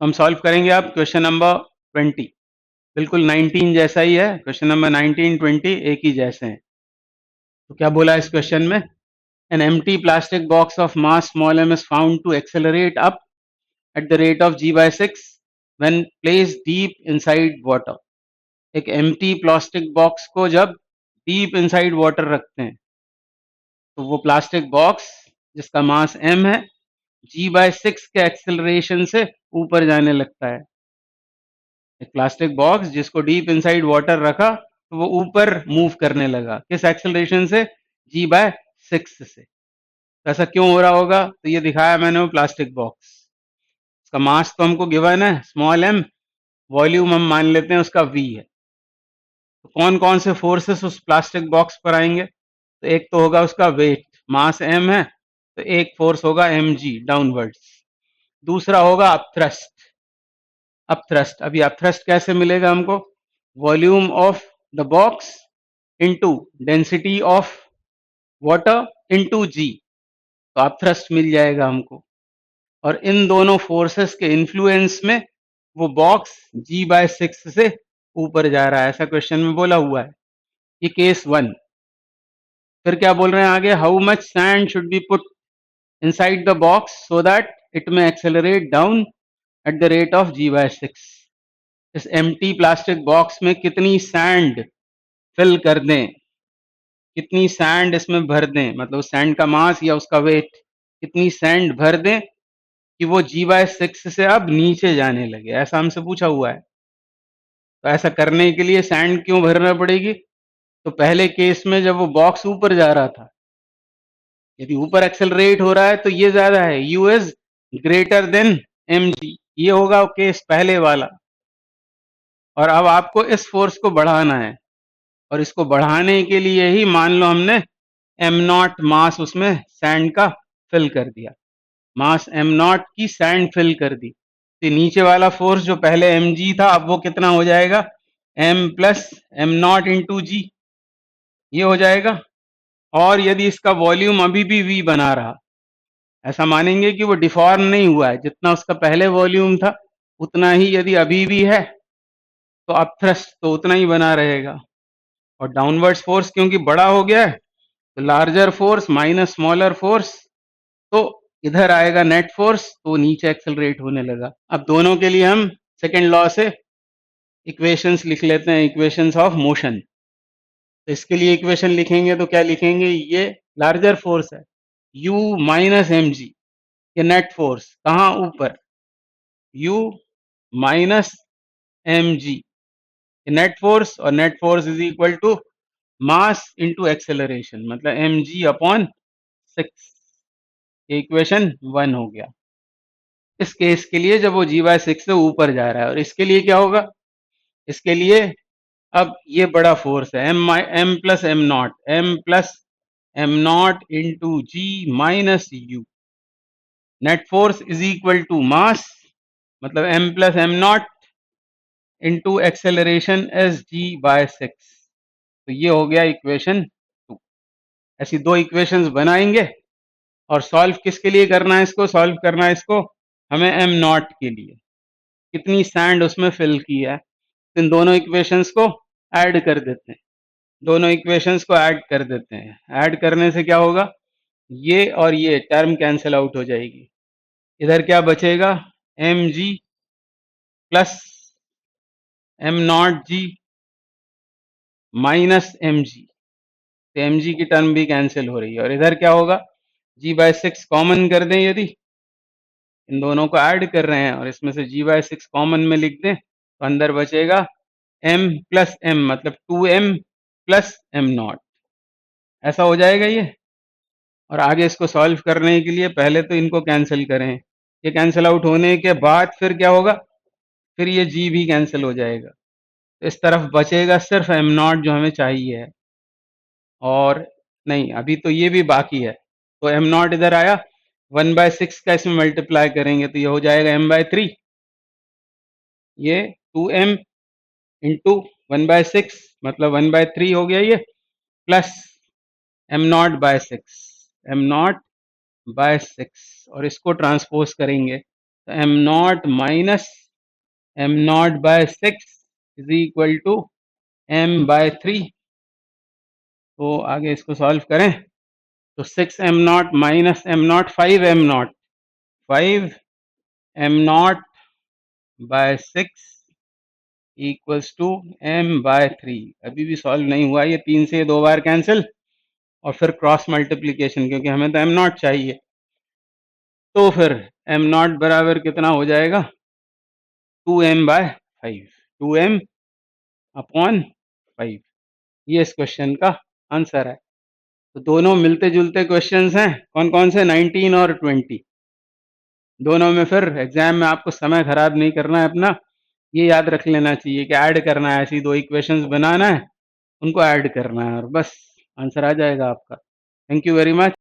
हम सॉल्व करेंगे अब क्वेश्चन नंबर 20। बिल्कुल 19 जैसा ही है, क्वेश्चन नंबर 19, 20 एक ही जैसे हैं। तो क्या बोला इस क्वेश्चन में? An empty plastic box of mass small m is found to accelerate up at the rate of g/6 when placed deep inside water। एक एम्प्टी प्लास्टिक बॉक्स को जब डीप इनसाइड वाटर रखते हैं तो वो प्लास्टिक बॉक्स जिसका मास m है g/6 के एक्सेलरेशन से ऊपर जाने लगता है। एक प्लास्टिक बॉक्स जिसको डीप इनसाइड वाटर रखा तो वो ऊपर मूव करने लगा, किस एक्सेलरेशन से? g/6 से। ऐसा क्यों हो रहा होगा? तो ये दिखाया मैंने वो प्लास्टिक बॉक्स, इसका मास तो हमको गिवन है स्मॉल m, वॉल्यूम हम मान लेते हैं उसका v है। तो कौन कौन से फोर्सेस उस प्लास्टिक बॉक्स पर आएंगे? तो एक तो होगा उसका वेट, मास m है तो एक फोर्स होगा mg डाउनवर्ड्स, दूसरा होगा अपथ्रस्ट। अपथ्रस्ट, अभी अपथ्रस्ट कैसे मिलेगा हमको? Volume of the box into density of water into g, तो अपथ्रस्ट मिल जाएगा हमको। और इन दोनों फोर्सेस के इन्फ्लुएंस में वो बॉक्स g/6 से ऊपर जा रहा है, ऐसा क्वेश्चन में बोला हुआ है। ये केस 1। फिर क्या बोल रहे हैं आगे? How much sand should be put inside the box so that it may accelerate down at the rate of g/6। Is empty plastic box में कितनी सैंड फिल कर दें, कितनी सैंड इसमें भर दें, मतलब सैंड का मास या उसका वेट, कितनी सैंड भर दें कि वो g/6 से अब नीचे जाने लगे, ऐसा हमसे पूछा हुआ है। तो ऐसा करने के लिए सैंड क्यों भरना पड़ेगी? तो पहले केस में जब वो बॉक्स ऊपर जा रहा था, यदि ऊपर एक्सेलरेट हो रहा है तो ये ज्यादा है, u is greater than mg, ये होगा केस पहले वाला। और अब आपको इस फोर्स को बढ़ाना है, और इसको बढ़ाने के लिए ही मान लो हमने m0 मास उसमें सैंड का फिल कर दिया, मास m0 की सैंड फिल कर दी, तो नीचे वाला फोर्स जो पहले mg था अब वो कितना हो जाएगा? m प्लस m0 इंटू जी, ये हो जाएगा। और यदि इसका वॉल्यूम अभी भी v बना रहा, ऐसा मानेंगे कि वो डिफॉर्म नहीं हुआ है, जितना उसका पहले वॉल्यूम था उतना ही यदि अभी भी है, तो अपथ्रस्ट तो उतना ही बना रहेगा। और डाउनवर्ड्स फोर्स क्योंकि बड़ा हो गया है तो larger force minus smaller force, तो इधर आएगा नेट फोर्स, तो नीचे एक्सेलरेट होने लगा। अब दोनों के लिए हम सेकेंड लॉ से इक्वेशंस लिख लेते हैं, इक्वेशंस ऑफ मोशन। तो इसके लिए इक्वेशन लिखेंगे तो क्या लिखेंगे? ये लार्जर फोर्स है u माइनस एम जी, ये नेट फोर्स कहाँ? ऊपर, u minus m g, net force, और net force is equal to mass into acceleration, मतलब mg अपॉन 6। इक्वेशन 1 हो गया इस केस के लिए जब वो g/6 से ऊपर जा रहा है। और इसके लिए क्या होगा? इसके लिए अब ये बड़ा फोर्स है m plus m nought into g minus u, net force is equal to mass, मतलब m plus m nought into acceleration as g/6। तो ये हो गया इक्वेशन 2। ऐसी दो इक्वेशंस बनाएंगे और सॉल्व किसके लिए करना है? इसको सॉल्व करना है इसको हमें m0 के लिए, कितनी सैंड उसमें फिल की है। इन दोनों इक्वेशंस को ऐड कर देते हैं, दोनों इक्वेशंस को ऐड कर देते हैं। ऐड करने से क्या होगा? ये और ये टर्म कैंसिल आउट हो जाएगी, इधर क्या बचेगा? M g plus m0g minus m g, तो एम जी की टर्म भी कैंसिल हो रही है। और इधर क्या होगा? g/6 कॉमन कर दें, यदि इन दोनों को ऐड कर रहे हैं और इसमें से g/6 कॉमन में लिख दें तो अंदर बचेगा m प्लस m, मतलब 2m प्लस m0, ऐसा हो जाएगा ये। और आगे इसको सॉल्व करने के लिए पहले तो इनको कैंसिल करें, ये कैंसिल आउट होने के बाद फिर क्या होगा? फिर ये g भी कैंसिल हो जाएगा, तो इस तरफ बचेगा सिर्फ m0 जो हमें चाहिए है। और नहीं, अभी तो ये भी बाकी है, तो m0 इधर आया, 1/6 का इसमें मल्टीप्लाई करेंगे तो ये हो जाएगा m/3, ये 2m इंटू 1/6 मतलब 1/3 हो गया ये, प्लस m0/6, m0/6, और इसको ट्रांसपोज करेंगे m nought minus m nought by 6 is equal to m by 3। तो आगे इसको सॉल्व करें तो 6 m nought minus m nought 5 m nought 5 m nought by 6 equals to m by 3। अभी भी सॉल्व नहीं हुआ, ये 3 से 2 बार कैंसिल और फिर क्रॉस मल्टीप्लीकेशन, क्योंकि हमें तो एम नॉट चाहिए। तो फिर एम नॉट बराबर कितना हो जाएगा 2m बाय 5, 2m अपॉन 5। ये इस क्वेश्चन का आंसर है। तो दोनों मिलते जुलते क्वेश्चंस हैं। कौन कौन से? 19 और 20। दोनों में फिर एग्जाम में आपको समय खराब नहीं करना है अपना, ये याद रख लेना चाहिए कि ऐड करना है, ऐसी दो इक्वेशंस बनाना है, उनको ऐड करना है और बस आंसर आ जाएगा आपका। Thank you very much.